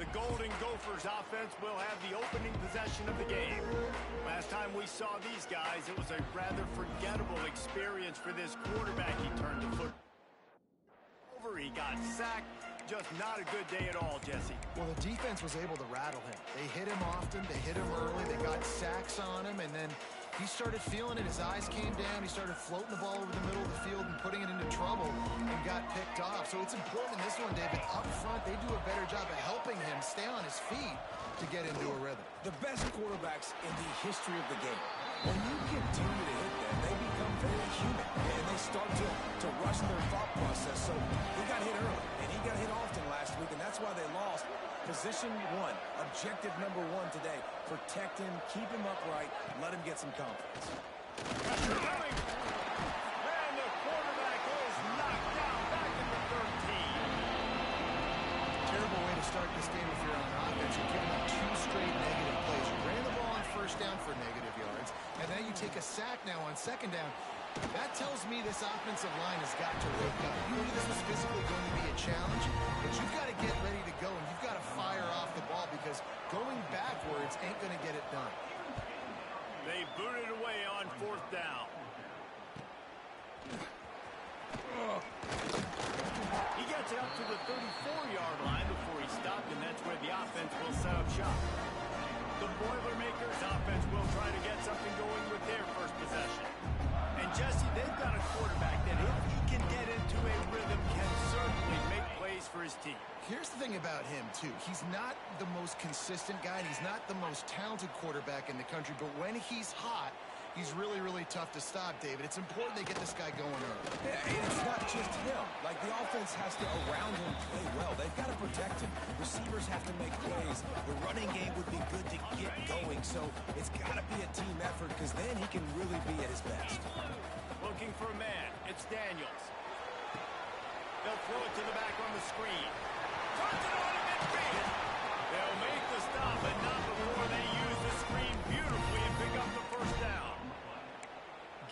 The Golden Gophers offense will have the opening possession of the game. Last time we saw these guys, it was a rather forgettable experience for this quarterback. He turned the foot over, he got sacked. Just not a good day at all, Jesse. Well, the defense was able to rattle him. They hit him often, they hit him early, they got sacks on him, and then he started feeling it. His eyes came down. He started floating the ball over the middle of the field and putting it into trouble and got picked off. So it's important in this one, David. Up front, they do a better job of helping him stay on his feet to get into a rhythm. The best quarterbacks in the history of the game, when you continue to hit them, they become very human, and they start to rush their thought process. So he got hit early, and he got hit often last week, and that's why they lost. Position one, objective number one today. Protect him, keep him upright, let him get some confidence. Pressure coming. And the quarterback is knocked down back in the 13. Terrible way to start this game if you're on offense. You're giving up 2 straight negative plays. You ran the ball on first down for negative yards, and then you take a sack now on second down. That tells me this offensive line has got to wake up. You knew this was physically going to be a challenge, but you've got to get ready to go, and you've got to fire off the ball because going backwards ain't going to get it done. They booted away on fourth down. He gets it up to the 34-yard line before he stopped, and that's where the offense will set up shop. The Boilermakers offense will try to get something going with their first possession. And Jesse, they've got a quarterback that if he can get into a rhythm can certainly make plays for his team. Here's the thing about him, too. He's not the most consistent guy, and he's not the most talented quarterback in the country, but when he's hot, he's really, really tough to stop, David. It's important they get this guy going early. Yeah, and it's not just him. Like, the offense has to, around him, play well. They've got to protect him. Receivers have to make plays. The running game would be good to get going, so it's got to be a team effort because then he can really be at his best. Looking for a man. It's Daniels. They'll throw it to the back on the screen. Turns it on to midfield. They'll make the stop, but not before they use the screen beautifully and pick up the first down.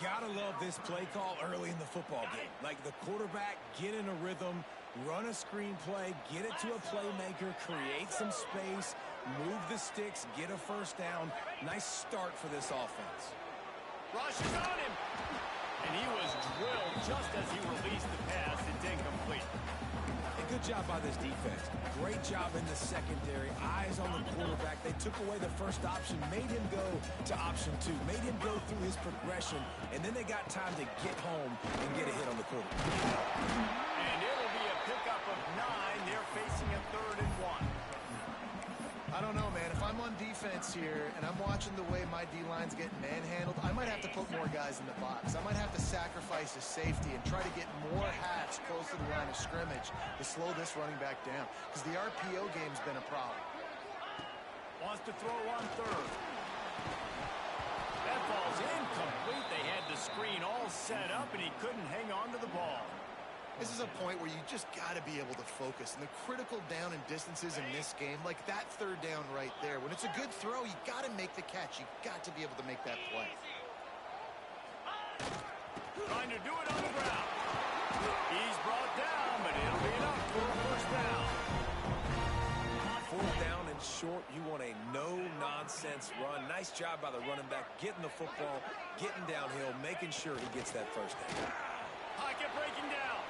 Gotta love this play call early in the football game. Like the quarterback, get in a rhythm, run a screen play, get it to a playmaker, create some space, move the sticks, get a first down. Nice start for this offense. Rush is on him. And he was drilled just as he released the pass. It's incomplete. And good job by this defense. Great job in the secondary. Eyes on the quarterback. They took away the first option, made him go to option 2, made him go through his progression, and then they got time to get home and get a hit on the quarterback. And it'll be a pickup of 9. They're facing a 3rd and 1. I don't know, man. If I'm on defense here and I'm watching the way my D-line's getting manhandled, I might have to put more guys in the box. I might have to sacrifice a safety and try to get more hats close to the line of scrimmage to slow this running back down because the RPO game's been a problem. Wants to throw on 3rd. That ball's incomplete. They had the screen all set up, and he couldn't hang on to the ball. This is a point where you just got to be able to focus. And the critical down and distances in this game, like that 3rd down right there, when it's a good throw, you got to make the catch. You got to be able to make that play. Trying to do it on the ground. He's brought down, but it'll be enough for a first down. 4th down and short. You want a no-nonsense run. Nice job by the running back, getting the football, getting downhill, making sure he gets that first down. Pocket breaking down.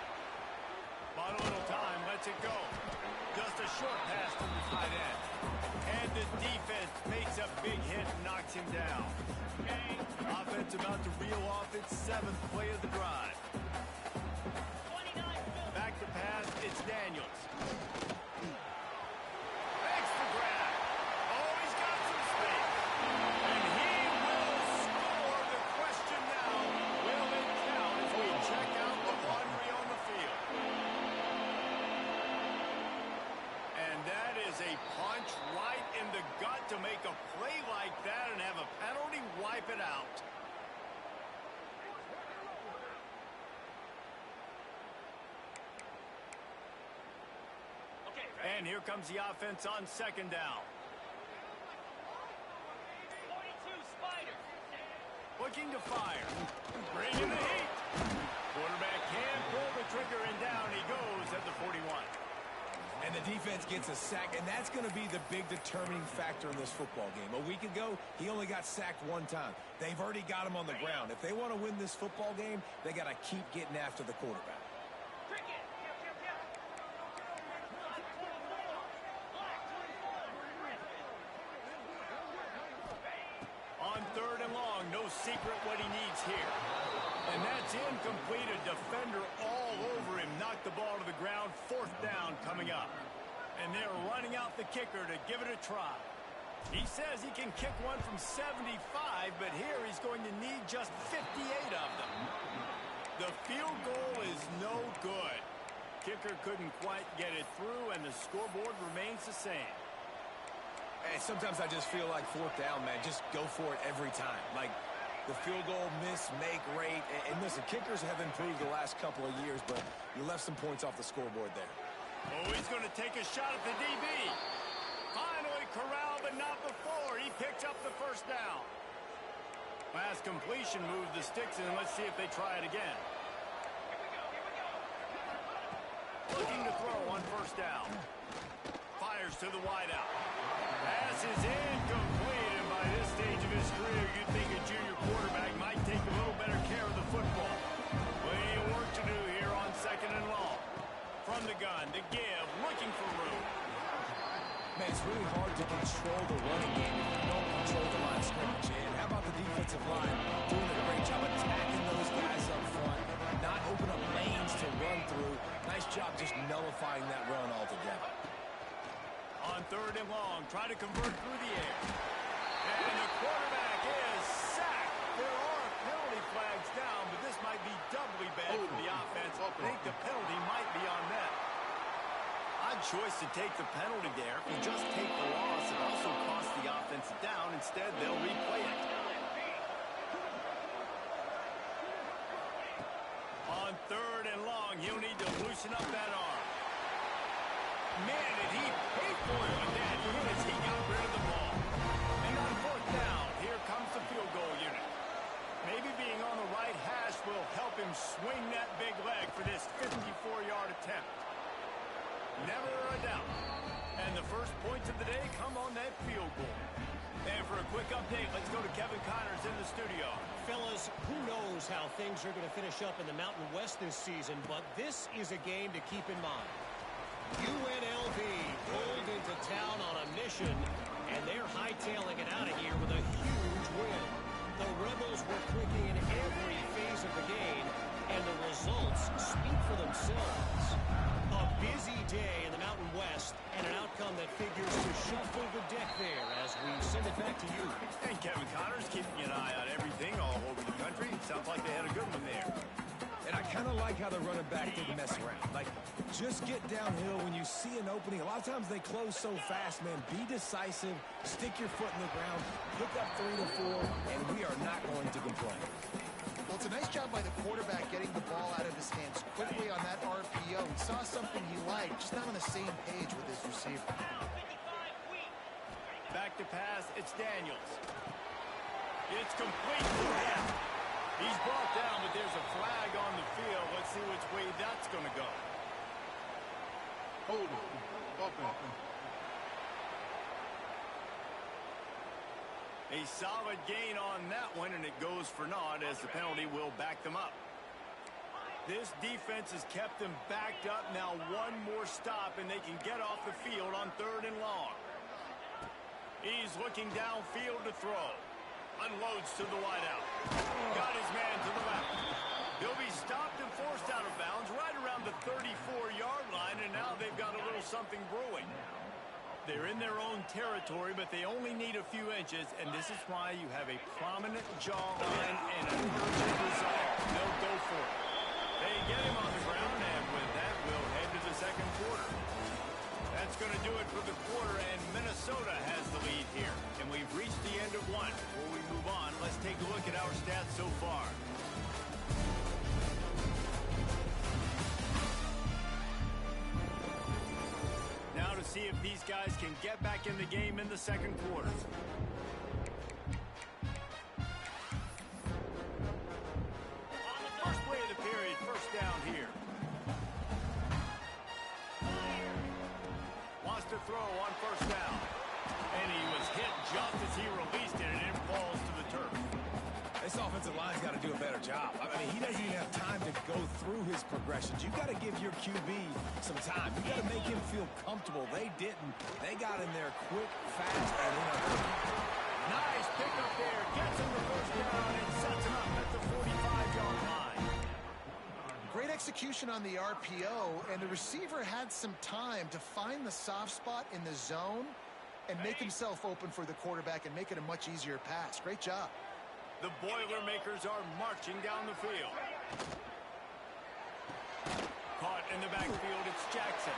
Bought a little time, lets it go. Just a short pass to the tight end. And the defense makes a big hit and knocks him down. Offense about to reel off its 7th play of the drive. Back to pass, it's Daniels. Makes the grab. Oh, he's got some space. And he will score. The question now, will it count as we check out the laundry on the field? And that is a punch right in the gut to make a play like that and have a penalty wipe it out. And here comes the offense on 2nd down. 42 Spider. Looking to fire. Bringing the heat. Quarterback can pull the trigger and down he goes at the 41. And the defense gets a sack, and that's going to be the big determining factor in this football game. A week ago, he only got sacked one time. They've already got him on the ground. If they want to win this football game, they got to keep getting after the quarterback. On 3rd and long, no secret what he needs here. And that's incomplete. A defender all over him. Knocked the ball to the ground. 4th down coming up. And they're running out the kicker to give it a try. He says he can kick one from 75, but here he's going to need just 58 of them. The field goal is no good. Kicker couldn't quite get it through, and the scoreboard remains the same. Hey, sometimes I just feel like 4th down, man. Just go for it every time. Like the field goal miss, make rate. And listen, kickers have improved the last couple of years, but you left some points off the scoreboard there. Oh, he's going to take a shot at the DB. Finally corralled, but not before. He picked up the 1st down. Last completion moved the sticks in. Let's see if they try it again. Looking to throw on 1st down. Fires to the wideout. Pass is incomplete, and by this stage of his career, you'd think a junior quarterback might take a little better care of the football. Plenty of work to do here on 2nd and long. From the gun, to give, looking for room. Man, it's really hard to control the running game if you don't control the line of scrimmage. And how about the defensive line doing a great job attacking those guys up front, not open up lanes to run through. Nice job just nullifying that run altogether. On 3rd and long, try to convert through the air. And the quarterback is sacked. There are penalty flags down, but this might be doubly bad for the offense. I think the penalty might be on net. Odd choice to take the penalty there. If you just take the loss, it also costs the offense down. Instead, they'll replay it. On 3rd and long, he'll need to loosen up that arm. Man, did he pay for it with that as he got rid of the ball. And on 4th down, here comes the field goal unit. Maybe being on the right hash will help him swing that big leg for this 54-yard attempt. Never a doubt. And the first points of the day come on that field goal. And for a quick update, let's go to Kevin Connors in the studio. Fellas, who knows how things are going to finish up in the Mountain West this season, but this is a game to keep in mind. UNLV pulled into town on a mission, and they're hightailing it out of here with a huge win. The Rebels were clicking in every phase of the game, and the results speak for themselves. A busy day in the Mountain West, and an outcome that figures to shuffle the deck there as we send it back to you. And Kevin Connors keeping an eye on everything all over the country. Sounds like they had a good one there. And I kind of like how the running back didn't mess around. Like, just get downhill when you see an opening. A lot of times they close so fast, man. Be decisive, stick your foot in the ground, pick up 3 to 4, and we are not going to complain. Well, it's a nice job by the quarterback getting the ball out of his hands quickly on that RPO. He saw something he liked, just not on the same page with his receiver. Back to pass, it's Daniels. It's complete for him. He's brought down, but there's a flag on the field. Let's see which way that's going to go. Hold it. Up it. A solid gain on that one, and it goes for naught as the penalty will back them up. This defense has kept them backed up. Now one more stop, and they can get off the field on 3rd and long. He's looking downfield to throw. Unloads to the wideout. Got his man to the left. He'll be stopped and forced out of bounds right around the 34-yard line, and now they've got a little something brewing. They're in their own territory, but they only need a few inches, and this is why you have a prominent jawline and an urgent resolve. They'll go for it. They get him on the ground, and with that, we'll head to the 2nd quarter. That's going to do it for the quarter, and Minnesota has the lead here. And we've reached the end of one. Before we move on, let's take a look at our stats so far. Now to see if these guys can get back in the game in the 2nd quarter. First play of the period, 1st down here. throw on first down. And he was hit just as he released it, and it falls to the turf. This offensive line's got to do a better job. I mean, he doesn't even have time to go through his progressions. You've got to give your QB some time. You've got to make him feel comfortable. They didn't. They got in there quick, fast, and in a hurry. Nice pickup there. Gets him the first down and sets him up at the 45-yard line. Great execution on the RPO, and the receiver had some time to find the soft spot in the zone and make himself open for the quarterback and make it a much easier pass. Great job. The Boilermakers are marching down the field. Caught in the backfield, it's Jackson.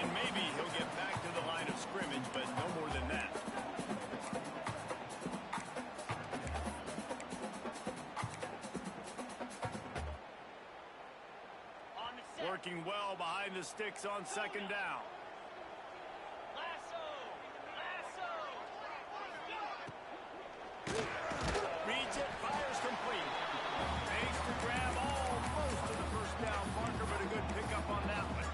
And maybe he'll get back to the line of scrimmage, but no more than that. Working well behind the sticks on second down. Reads it, fires complete. Makes the grab almost to the first down marker, but a good pickup on that one.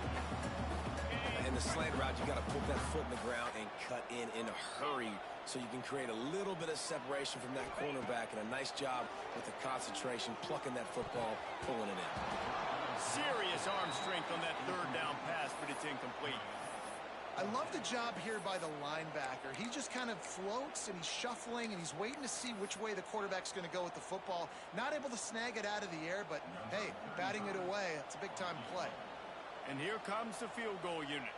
In the slant route, you got to put that foot in the ground and cut in a hurry so you can create a little bit of separation from that cornerback, and a nice job with the concentration, plucking that football, pulling it in. Serious arm strength on that third down pass, but it's incomplete. I love the job here by the linebacker. He just kind of floats, and he's shuffling, and he's waiting to see which way the quarterback's going to go with the football. Not able to snag it out of the air, but, hey, batting it away, it's a big-time play. And here comes the field goal unit.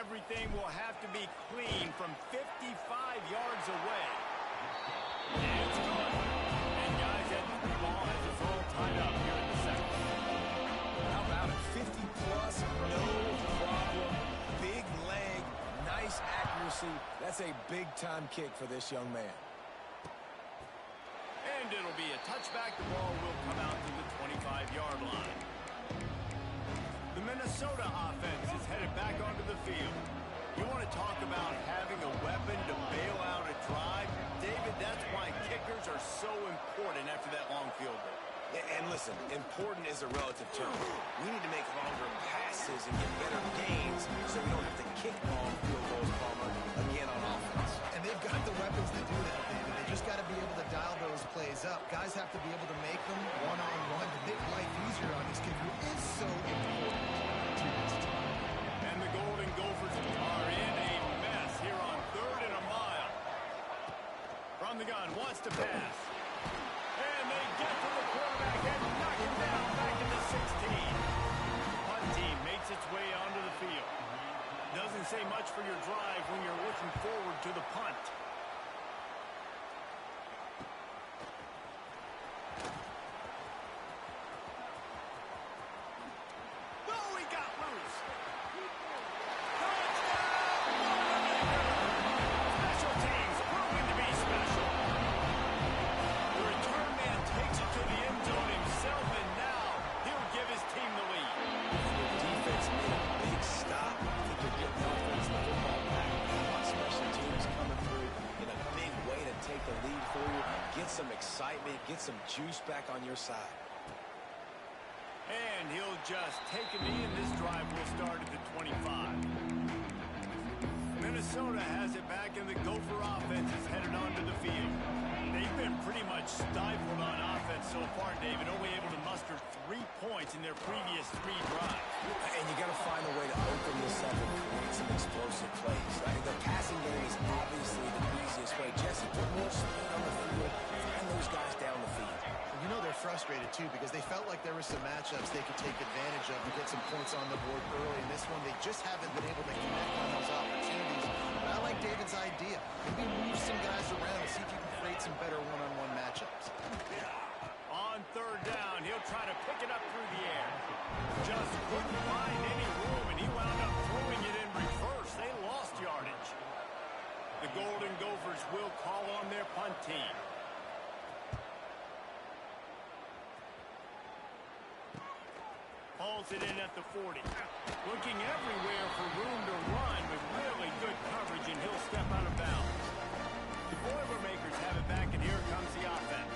Everything will have to be clean from 55 yards away. And it's good. And, guys, that ball has us all tied up here in the second. How about it? 50-plus, no problem. Big leg, nice accuracy. That's a big-time kick for this young man. And it'll be a touchback. The ball will come out to the 25-yard line. The Minnesota offense is headed back onto the field. You want to talk about having a weapon to bail out a drive? David, that's why kickers are so important after that long field goal. And listen, important is a relative term. We need to make longer passes and get better gains so we don't have to kick long field goals, Palmer, again on offense. And they've got the weapons to do that, David. They just got to be able to dial those plays up. Guys have to be able to make them one-on-one to make life easier on this kid who is so important to this team. And the Golden Gophers are in a mess here on 3rd and a mile. From the gun, wants to pass. And they get to the quarterback and knock him down back in the 16. Punt team makes its way onto the field. Doesn't say much for your drive when you're looking forward to the punt. Oh, he got loose. Special teams proving to be special. The return man takes it to the end zone himself, and now he'll give his team the lead. The defense made a big stop. He could get the offense the football back. How about special teams coming through in a big way to take the lead for you? Get some excitement, get some juice back on your side. And he'll just take a knee, and this drive will start at the 25. Minnesota has it back, and the Gopher offense is headed onto the field. They've been pretty much stifled on offense so far, David, only able to muster 3 points in their previous 3 drives. And you got to find a way to open this up and create some explosive plays. I mean, the passing game is obviously the easiest way. Jesse, put more speed on the field, find those guys down the field. You know they're frustrated, too, because they felt like there were some matchups they could take advantage of and get some points on the board early. In this one, they just haven't been able to connect on those opportunities. But I like David's idea. Maybe move some guys around and see if you can create some better one-on-one matchups. On 3rd down, he'll try to pick it up through the air. Just couldn't find any room, and he wound up throwing it in reverse. They lost yardage. The Golden Gophers will call on their punt team. Hauls it in at the 40. Looking everywhere for room to run with really good coverage, and he'll step out of bounds. The Boilermakers have it back, and here comes the offense.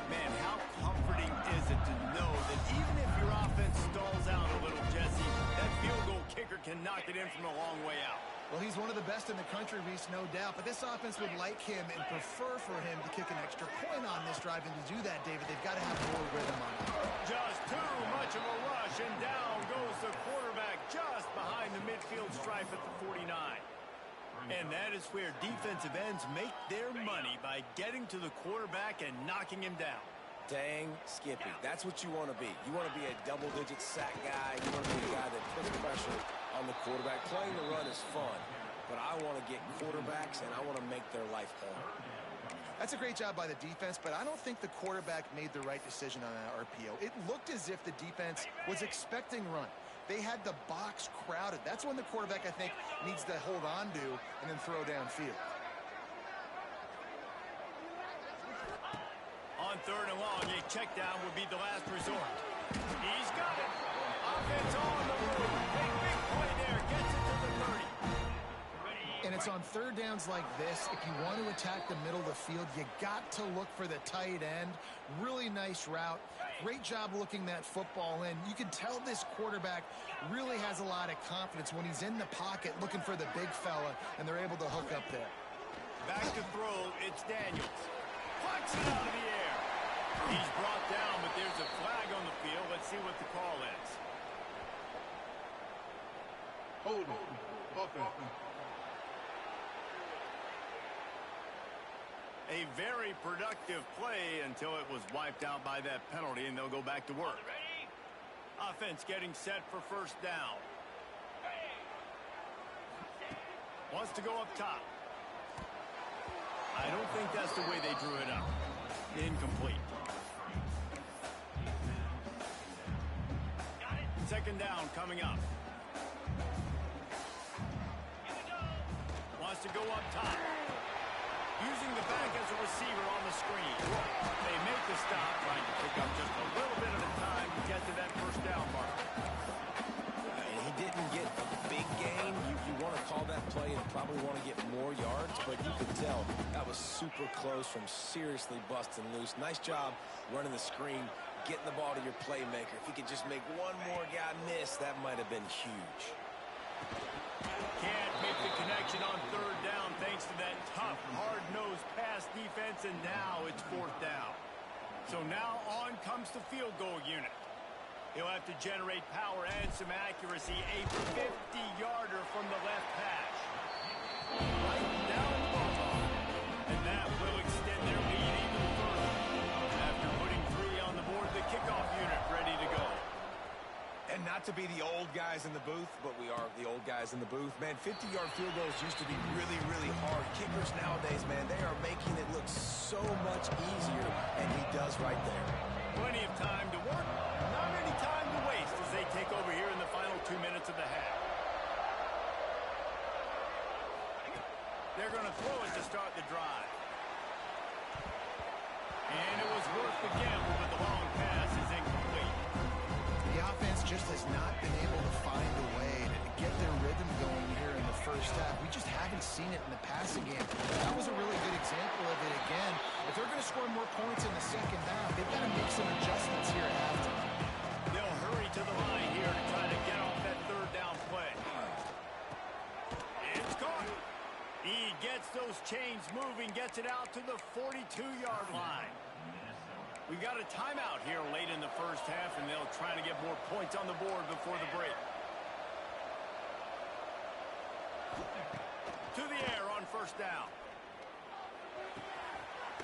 Man, how comforting is it to know that even if your offense stalls out a little, Jesse, that field goal kicker can knock it in from a long way out. Well, he's one of the best in the country, Reese, no doubt. But this offense would like him and prefer for him to kick an extra point on this drive. And to do that, David, they've got to have more rhythm on it. Just too much of a rush, and down goes the quarterback just behind the midfield stripe at the 49. And that is where defensive ends make their money, by getting to the quarterback and knocking him down. Dang Skippy. That's what you want to be. You want to be a double-digit sack guy. You want to be a guy that puts pressure on the quarterback. Playing the run is fun, but I want to get quarterbacks, and I want to make their life hard. That's a great job by the defense, but I don't think the quarterback made the right decision on that RPO. It looked as if the defense was expecting run. They had the box crowded. That's when the quarterback, I think, needs to hold on to and then throw downfield. On third and long, a check down would be the last resort. He's got it. Offense on the move. Big play there. Gets it to the 30. And it's on third downs like this. If you want to attack the middle of the field, you got to look for the tight end. Really nice route. Great job looking that football in. You can tell this quarterback really has a lot of confidence when he's in the pocket looking for the big fella, and they're able to hook up there. Back to throw. It's Daniels. Plucks it out of the air. He's brought down, but there's a flag on the field. Let's see what the call is. Hold on. Offense. A very productive play until it was wiped out by that penalty, and they'll go back to work. Offense getting set for first down. Wants to go up top. I don't think that's the way they drew it up. Incomplete. Second down coming up. Wants to go up top. Using the back as a receiver on the screen. They make the stop, trying to pick up just a little bit at a time to get to that first down mark. And he didn't get a big gain. You want to call that play and probably want to get more yards, but you could tell that was super close from seriously busting loose. Nice job running the screen, getting the ball to your playmaker. If he could just make one more guy miss, that might have been huge. Can't make the connection on third down thanks to that tough, hard-nosed pass defense, and now it's fourth down. So now on comes the field goal unit. He'll have to generate power and some accuracy. A 50-yarder from the left hash. Right down the ball. And that will extend their lead even further. After putting 3 on the board, the kickoff unit ready to go. And not to be the old guys in the booth, but we are the old guys in the booth. Man, 50-yard field goals used to be really, really hard. Kickers nowadays, man, they are making it look so much easier, and he does right there. Plenty of time to work, not any time to waste as they take over here in the final 2 minutes of the half. They're going to throw it to start the drive. And it was worth the gamble, but the long pass is incomplete. The offense just has not been able to find a way to get their rhythm going here in the first half. We just haven't seen it in the passing game. That was a really good example of it again. If they're going to score more points in the second half, they've got to make some adjustments here at halftime. They'll hurry to the line here to try to get off that third down play. It's caught. He gets those chains moving, gets it out to the 42-yard line. We've got a timeout here late in the first half, and they'll try to get more points on the board before the break. To the air on first down.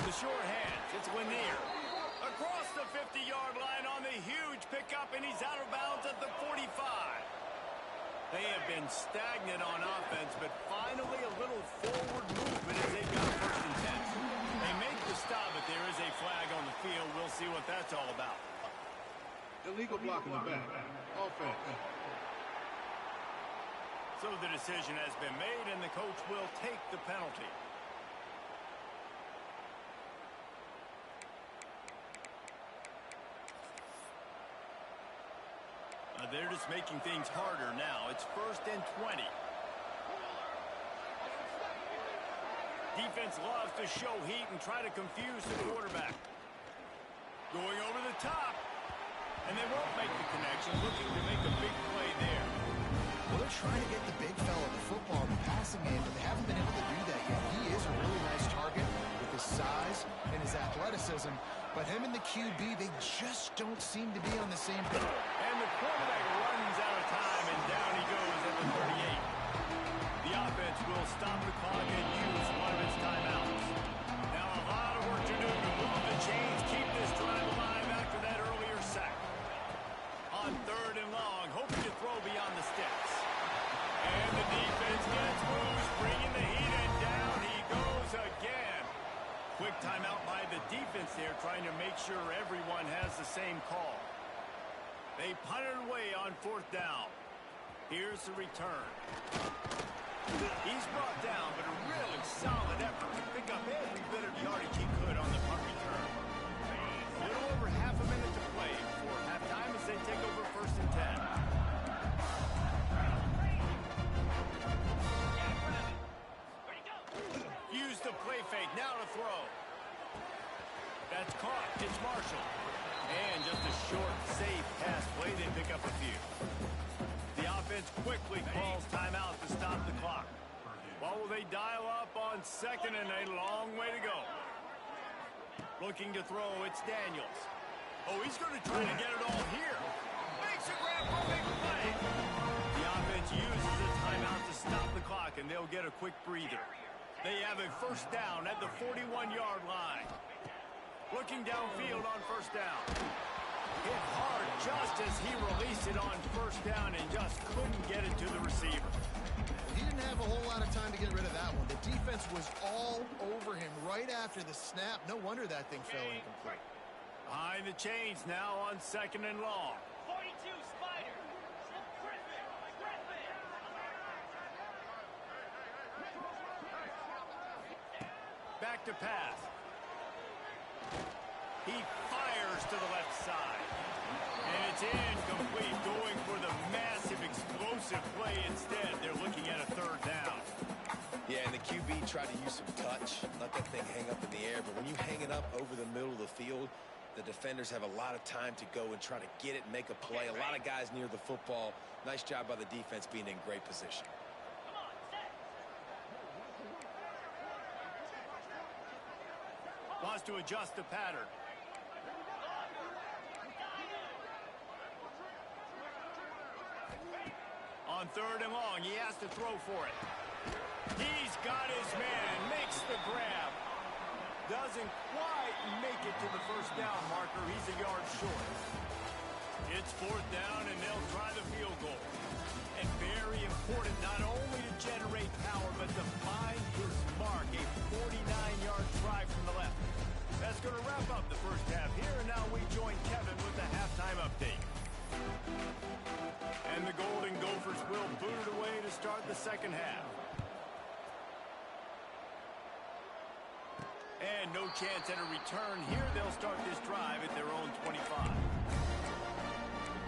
The short hands, it's Lanier. Across the 50-yard line on the huge pickup, and he's out of bounds at the 45. They have been stagnant on offense, but finally a little forward movement as they've got first and 10. They make the stop, but there is a flag on the field. We'll see what that's all about. Illegal block in the back. Offense. So the decision has been made, and the coach will take the penalty. They're just making things harder now. It's first and 20. Defense loves to show heat and try to confuse the quarterback. Going over the top. And they won't make the connection, looking to make a big play there. Well, they're trying to get the big fella the football in the pass But him and the QB, they just don't seem to be on the same page. And the quarterback runs out of time, and down he goes at the 38. The offense will stop the clock and use one of its timeouts. Now a lot of work to do to move the chains, keep this drive alive after that earlier sack. On 3rd and long, hoping to throw beyond the sticks. And the defense gets loose, bringing the heat, and down he goes again. Quick timeout by the defense there, trying to make sure everyone has the same call. They punt it away on 4th down. Here's the return. He's brought down, but a really solid effort to pick up every bit of yardage he could on the punt return. A little over half a minute to play before halftime as they take over 1st and 10. Use the play fake, now to throw. That's caught, it's Marshall. And just a short, safe pass play, they pick up a few. The offense quickly calls timeout to stop the clock. What will they dial up on 2nd and a long way to go? Looking to throw, it's Daniels. Oh, he's going to try to get it all here. Makes a grab for a big play. The offense uses a timeout to stop the clock, and they'll get a quick breather. They have a 1st down at the 41-yard line. Looking downfield on 1st down. Hit hard just as he released it on 1st down and just couldn't get it to the receiver. He didn't have a whole lot of time to get rid of that one. The defense was all over him right after the snap. No wonder that thing fell incomplete. Behind the chains now on 2nd and long. 42 Spider. Griffin. Back to pass. He fires to the left side. And it's incomplete, going for the massive explosive play instead. They're looking at a 3rd down. Yeah, and the QB tried to use some touch, let that thing hang up in the air. But when you hang it up over the middle of the field, the defenders have a lot of time to go and try to get it, make a play. A lot of guys near the football. Nice job by the defense being in great position. Wants to adjust the pattern. On 3rd and long, he has to throw for it. He's got his man, makes the grab. Doesn't quite make it to the 1st down marker. He's a yard short. It's 4th down, and they'll try the field goal. And very important, not only to generate power, but to find his mark. A 49-yard try from the left. That's going to wrap up the 1st half here, and now we join Kevin with the halftime update. And the Golden Gophers will boot it away to start the 2nd half. And no chance at a return here. They'll start this drive at their own 25.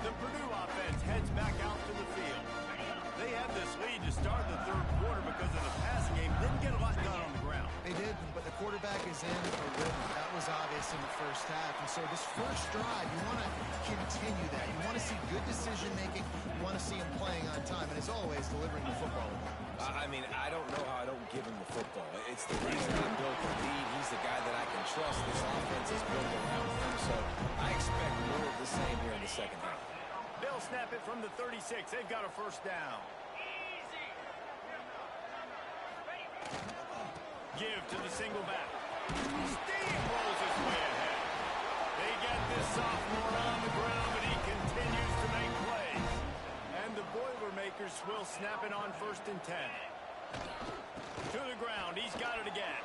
The Purdue offense heads back out to the field. They had this lead to start the 3rd quarter because of the passing game. Didn't get a lot done on the ground. They did, but the quarterback is in a rhythm. That was obvious in the 1st half. And so this 1st drive, you want to continue that. You want to see good decision-making. You want to see him playing on time. And as always, delivering the football. I mean, I don't know how I don't give him the football. It's the reason I built the lead. He's the guy that I can trust. This offense is built around him. So I expect more of the same here in the 2nd half. They'll snap it from the 36. They've got a 1st down. Give to the single back. Steamrolls his way ahead. They get this sophomore on the ground, but he continues to make plays. And the Boilermakers will snap it on 1st and 10. To the ground. He's got it again.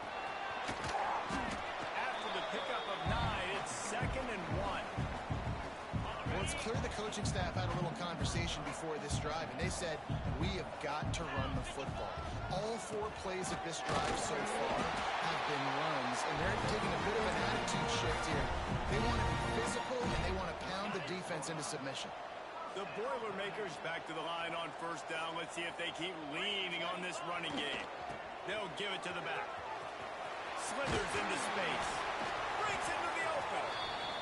After the pickup of 9, it's 2nd and 1. Well, it's clear the coaching staff had a little conversation before this drive, and they said, we have got to run the football. All 4 plays of this drive so far have been runs, and they're taking a bit of an attitude shift here. They want to be physical, and they want to pound the defense into submission. The Boilermakers back to the line on 1st down. Let's see if they keep leaning on this running game. They'll give it to the back. Slithers into space. Breaks into the open.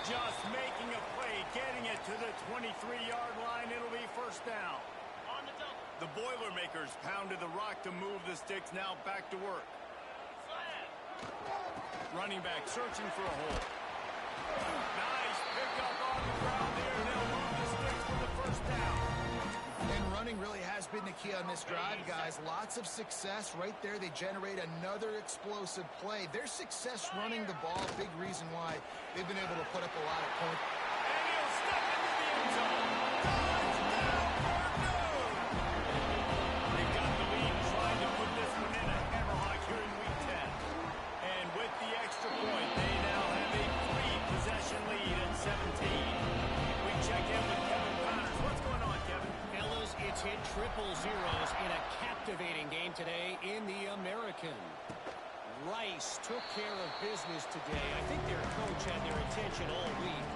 Just making a play, getting it to the 23-yard line. It'll be 1st down. On the double. The Boilermakers pounded the rock to move the sticks. Now back to work. Slam. Running back searching for a hole. Nice pickup on the ground there, and they'll move the sticks for the first down. And running really has been the key on this drive, guys. Lots of success right there. They generate another explosive play. Their success running the ball, big reason why they've been able to put up a lot of points. And he'll step into the end zone. Touchdown, Purdue! They've got the lead, trying to put this one in a hammerlock here in Week 10. And with the extra point, they now have a three-possession lead at 17. We check in with Kevin Connors. What's going on, Kevin? Fellas, it's hit triple zeros in a captivating game today in the American. Rice took care of business today. I think their coach had their attention all week.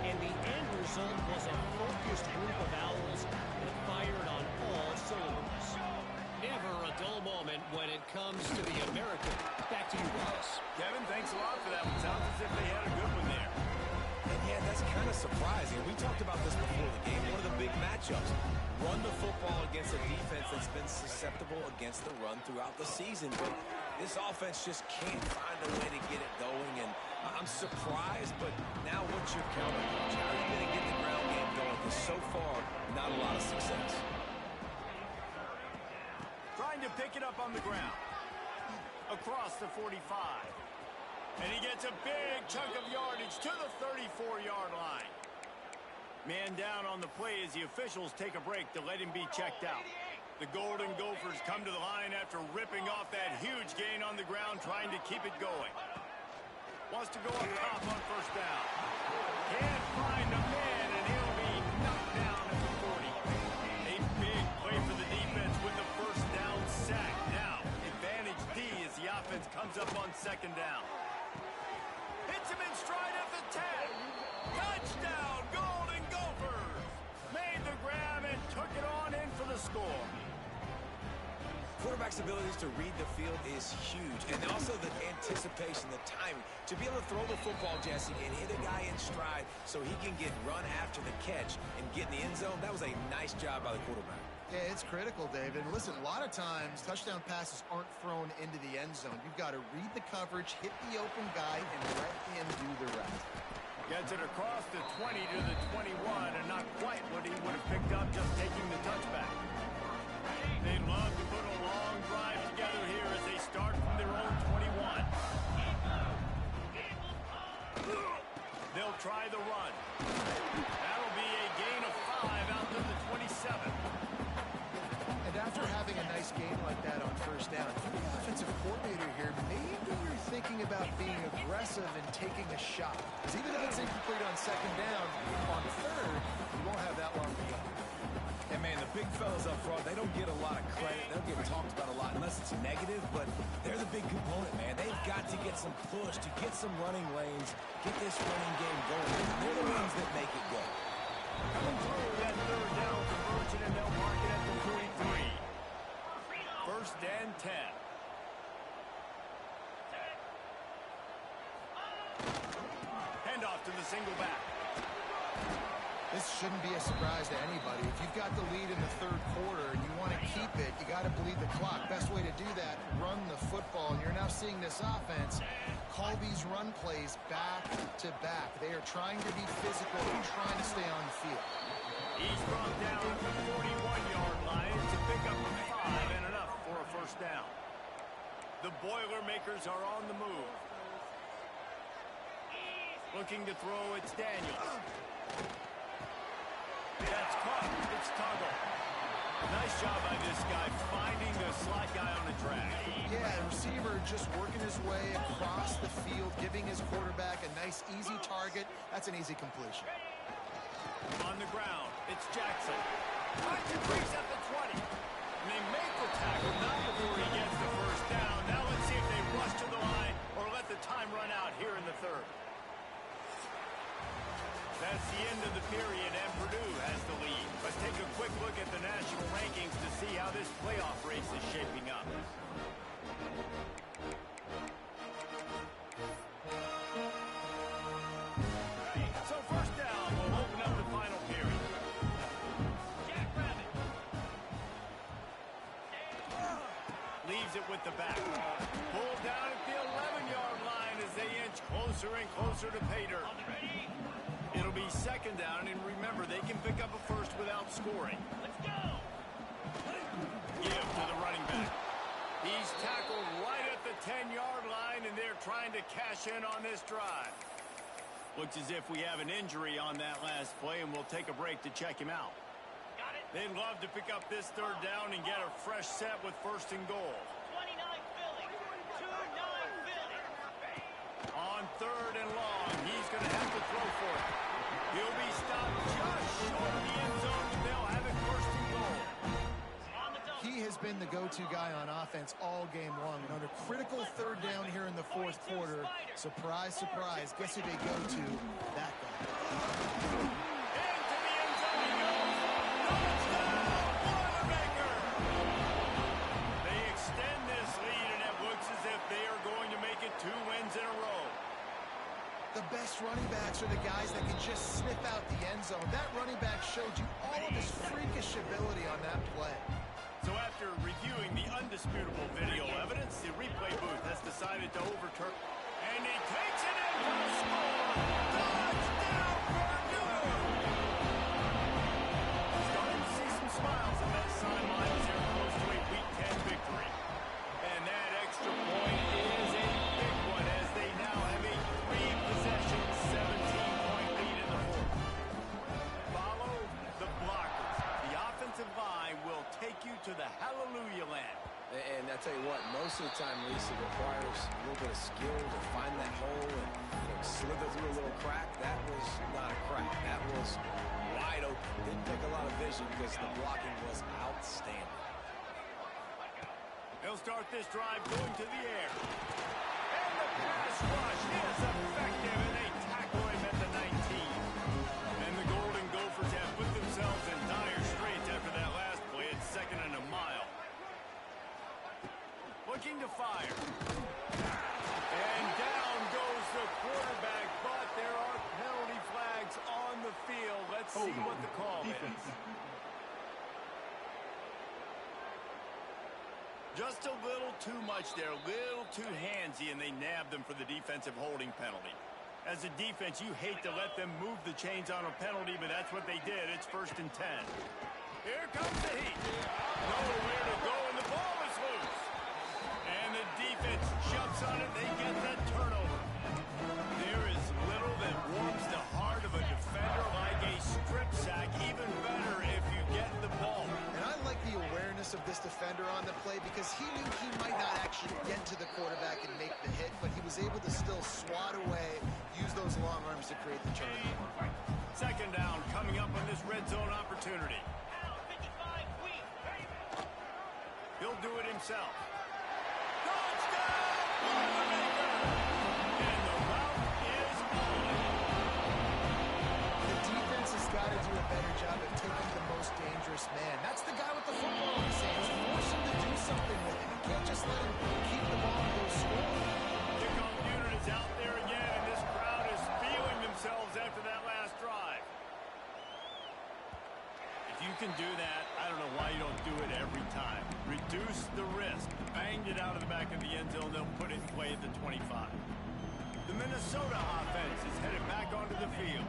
And the end result was a focused group of Owls that fired on all cylinders. Never a dull moment when it comes to the American. Back to you, Wallace. Kevin, thanks a lot for that one. Sounds as if they had a good one there. And yeah, that's kind of surprising. We talked about this before the game. One of the big matchups. Run the football against a defense that's been susceptible against the run throughout the season. But this offense just can't find a way to get it going. And I'm surprised, but now what's your counter punch? How are you going to get the ground game going? Because so far, not a lot of success. Trying to pick it up on the ground. Across the 45. And he gets a big chunk of yardage to the 34-yard line. Man down on the play as the officials take a break to let him be checked out. The Golden Gophers come to the line after ripping off that huge gain on the ground, trying to keep it going. Wants to go up top on first down. Can't find a man, and he'll be knocked down at the 40. A big play for the defense with the first down sack. Now, advantage D as the offense comes up on second down. Hits him in stride at the 10. Touchdown, Golden Gophers! Made the grab and took it on in for the score. Quarterback's abilities to read the field is huge, and also the anticipation, the timing. To be able to throw the football, Jesse, and hit a guy in stride so he can get run after the catch and get in the end zone, that was a nice job by the quarterback. Yeah, it's critical, David. Listen, a lot of times touchdown passes aren't thrown into the end zone. You've got to read the coverage, hit the open guy, and let him do the rest. Gets it across the 20 to the 21, and not quite what he would have picked up just taking the touchback. They'd love to put a long drive together here as they start from their own 21. They'll try the run. That'll be a gain of 5 out to the 27. And after having a nice game like that on first down, if you're the offensive coordinator here, maybe you're thinking about being aggressive and taking a shot. Because even if it's incomplete on second down, on third, you won't have that long to go. And, man, the big fellas up front, they don't get a lot of credit. They don't get talked about a lot unless it's negative, but they're the big component, man. They've got to get some push, to get some running lanes, get this running game going. They're the ones that make it go. Coming through that third down conversion, and they'll mark it at the 43. First and 10. Handoff to the single back. This shouldn't be a surprise to anybody. If you've got the lead in the third quarter and you want to keep it, you got to bleed the clock. Best way to do that, run the football. And you're now seeing this offense call these run plays back to back. They are trying to be physical and trying to stay on the field. He's brought down at the 41-yard line to pick up 5 and enough for a first down. The Boilermakers are on the move. Looking to throw, it's Daniels. That's caught. It's Toggle. Nice job by this guy finding the slot guy on a drag. Yeah, the receiver just working his way across the field, giving his quarterback a nice, easy target. That's an easy completion. On the ground, it's Jackson. Finds a crease at the 20. And they make the tackle, not before he gets the first down. Now let's see if they rush to the line or let the time run out here in the third. That's the end of the period, and Purdue has the lead. But take a quick look at the national rankings to see how this playoff race is shaping up. So first down will open up the final period. Jack Rabbit. leaves it with the back. Pulled down at the 11-yard line as they inch closer and closer to pay dirt. It'll be second down, and remember, they can pick up a first without scoring. Let's go. Give to the running back. He's tackled right at the 10-yard line, and they're trying to cash in on this drive. Looks as if we have an injury on that last play, and we'll take a break to check him out. Got it. They'd love to pick up this third down and get a fresh set with first and goal. 29 Philly. 2-9 Philly. On third and long, he's going to have to throw for it. He'll be stopped just short of the end zone, and they'll have it first and goal. On the double. He has been the go-to guy on offense all game long. And under critical third down here in the fourth quarter, surprise, surprise, guess who they go to? That guy. Into the end zone he goes. Touchdown, Boilermaker! They extend this lead, and it looks as if they are going to make it 2 wins in a row. The best running backs are the guys that can just sniff out the end zone. That running back showed you all of his freakish ability on that play. So after reviewing the undisputable video evidence, the replay booth has decided to overturn. And he takes it in for the score! Touchdown, Purdue! Starting to see some smiles on that sideline as they're close to a Week 10 victory. And that extra point is a big one as they now have a 3-possession, 17-point lead in the fourth. Follow the blockers. The offensive line will take you to the hallelujah land. And I tell you what, most of the time, Lisa, requires a little bit of skill to find that hole and slither through a little crack. That was not a crack. That was wide open. Didn't take a lot of vision because the blocking was outstanding. They'll start this drive going to the air. And the pass rush is effective, and they tackle him at the 19. And the Golden Gophers have put themselves in dire straits after that last play. It's second and a mile. Looking to fire. And down goes the quarterback, but there are penalty flags on the field. Let's see what the call is. Just a little too much there, a little too handsy, and they nabbed them for the defensive holding penalty. As a defense, you hate to let them move the chains on a penalty, but that's what they did. It's first and 10. Here comes the heat. Nowhere to go, and the ball is loose. And the defense jumps on it. They get that turnover. There is little that warms the heart of a defender like a strip sack. Even better if you get the ball. And I like the awareness of this defender on the play because he knew he might not actually get to the quarterback and make the hit, but he was able to still swat away, use those long arms to create the turnover. Second down coming up on this red zone opportunity. Now 55 Wheat. He'll do it himself. Touchdown, Boilermaker! And the route is on. The defense has got to do a better job of taking the most dangerous man. That's the guy with the football in his hands. Force him to do something with it. You can't just let him keep the ball and go score. Kickoff unit is out there again, and this crowd is feeling themselves after that last drive. If you can do that, I don't know why you don't do it every time. Reduce the risk. Banged it out of the back of the end zone. They'll put it in play at the 25. The Minnesota offense is headed back onto the field.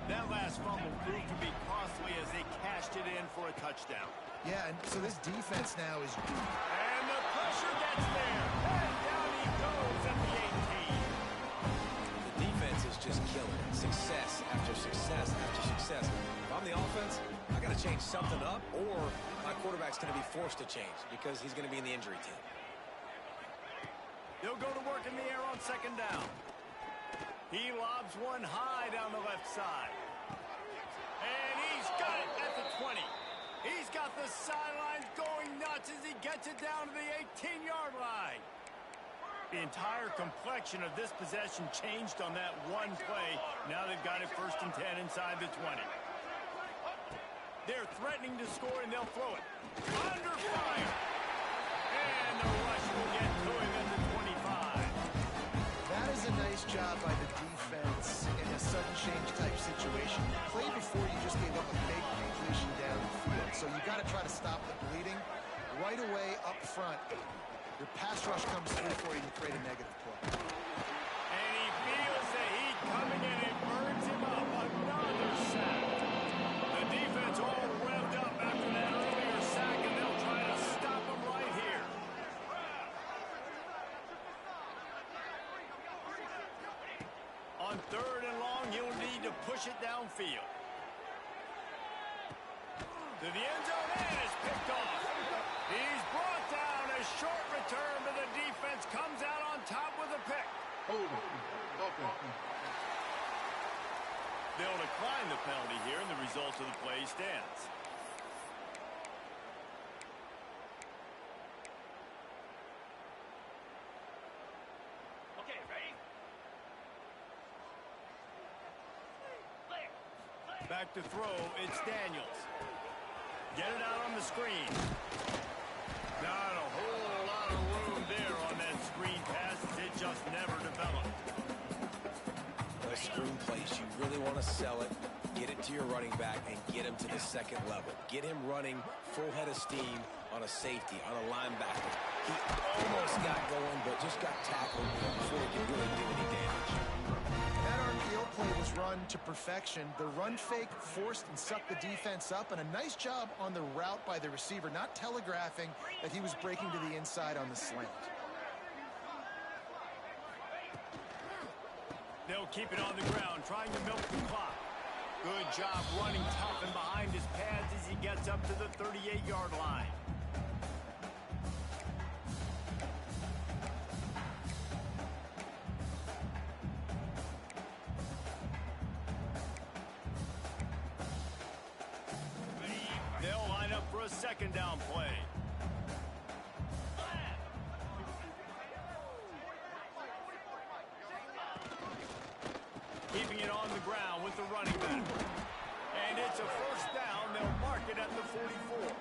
That last fumble proved to be costly as they cashed it in for a touchdown. Yeah, and so this defense now is... And the pressure gets there. And down he goes at the 18. The defense is just killing it. Success after success after success. If I'm the offense, I got to change something up, or my quarterback's going to be forced to change because he's going to be in the injury team. They'll go to work in the air on second down. He lobs one high down the left side. And he's got it at the 20. He's got the sidelines going nuts as he gets it down to the 18-yard line. The entire complexion of this possession changed on that one play. Now they've got it first and 10 inside the 20. They're threatening to score, and they'll throw it. Under fire. And the rush will get to him at the 25. That is a nice job by the defense in a sudden change type situation. You played before, you just gave up a big completion down the field. So you got to try to stop the bleeding right away up front. Your pass rush comes through for you to create a negative play. And he feels the heat coming in and burns him up. Another sack. The defense all revved up after that earlier sack, and they'll try to stop him right here. On 3rd and long, he'll need to push it downfield. To the end zone, and it's picked off. He's brought down. A short return, but the defense comes out on top with a pick. They'll decline the penalty here, and the result of the play stands. Okay, ready? Clear. Back to throw, it's Daniels. Get it out on the screen. Not a whole lot of room there on that screen pass. It just never developed. Those screen plays, you really want to sell it, get it to your running back, and get him to the second level. Get him running full head of steam on a safety, on a linebacker. He almost got going, but just got tackled before he could really do any damage. That RPO play was run to perfection. The run fake forced and sucked the defense up, and a nice job on the route by the receiver, not telegraphing that he was breaking to the inside on the slant. They'll keep it on the ground, trying to milk the clock. Good job running tough and behind his pads as he gets up to the 38-yard line. They'll line up for a second down play. Keeping it on the ground with the running back. And it's a first down. They'll mark it at the 44.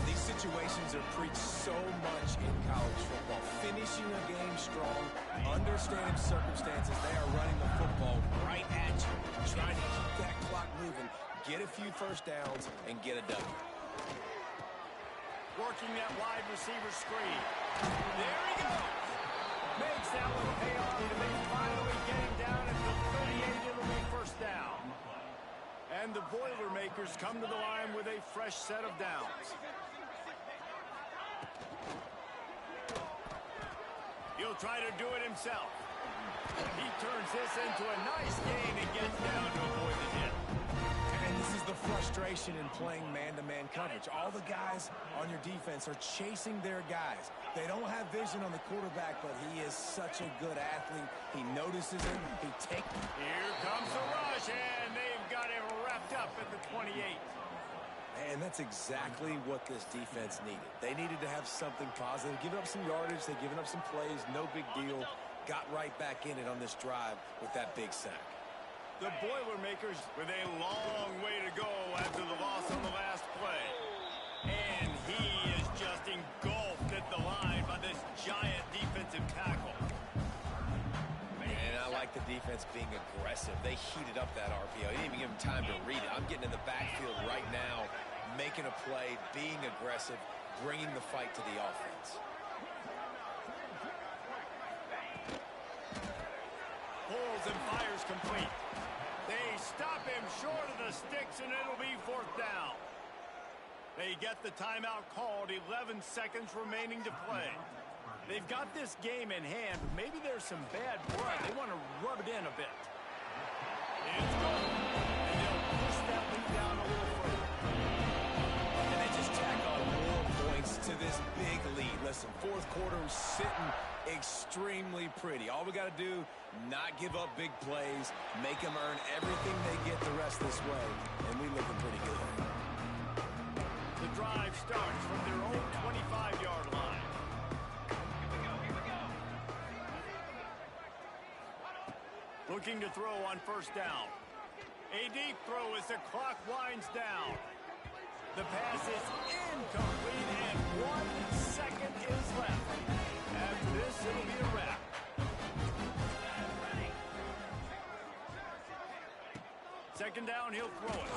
These situations are preached so much in college football. Finishing a game strong, understanding circumstances. They are running the football right at you, trying to keep that clock moving, get a few first downs, and get a W. Working that wide receiver screen. There he goes. Makes that one pay off, and they finally get him down at the 38. It'll be first down. And the Boilermakers come to the line with a fresh set of downs. He'll try to do it himself. He turns this into a nice gain and gets down to avoid the hit. And this is the frustration in playing man-to-man coverage. All the guys on your defense are chasing their guys. They don't have vision on the quarterback, but he is such a good athlete. He notices it. He takes it. Here comes the rush, and they've got him wrapped up at the 28. And that's exactly what this defense needed. They needed to have something positive. Giving up some yardage, they've given up some plays, no big deal. Got right back in it on this drive with that big sack. The Boilermakers with a long way to go after the loss on the last play. And he is just engulfed at the line by this giant defensive tackle. And I like the defense being aggressive. They heated up that RPO. They didn't even give him time to read it. I'm getting in the backfield right now, making a play, being aggressive, bringing the fight to the offense. Pulls and fires complete. They stop him short of the sticks, and it'll be fourth down. They get the timeout called, 11 seconds remaining to play. They've got this game in hand. Maybe there's some bad blood. They want to rub it in a bit. It's good. And they'll push that lead down a little further. And they just tack on more points to this big lead. Listen, fourth quarter is sitting extremely pretty. All we got to do, not give up big plays, make them earn everything they get the rest this way, and we looking pretty good. The drive starts from their own 25-yard line. Looking to throw on first down. A deep throw as the clock winds down. The pass is incomplete, and 1 second is left. After this, it'll be a wrap. Second down, he'll throw it.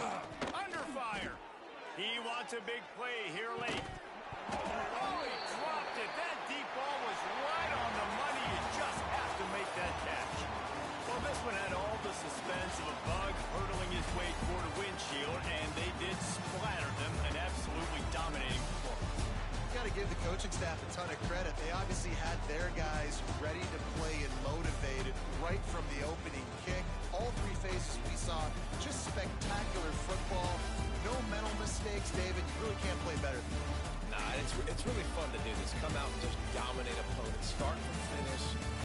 Under fire. He wants a big play here late. Oh, he dropped it. That deep ball was right on the money. You just have to make that catch. Well, this one had all the suspense of a bug hurtling his way toward a windshield, and they did splatter them, an absolutely dominating performance. Got to give the coaching staff a ton of credit. They obviously had their guys ready to play and motivated right from the opening kick. All three phases we saw, just spectacular football. No mental mistakes, David. You really can't play better than that. Nah, it's really fun to do this. Come out and just dominate opponents, start from finish.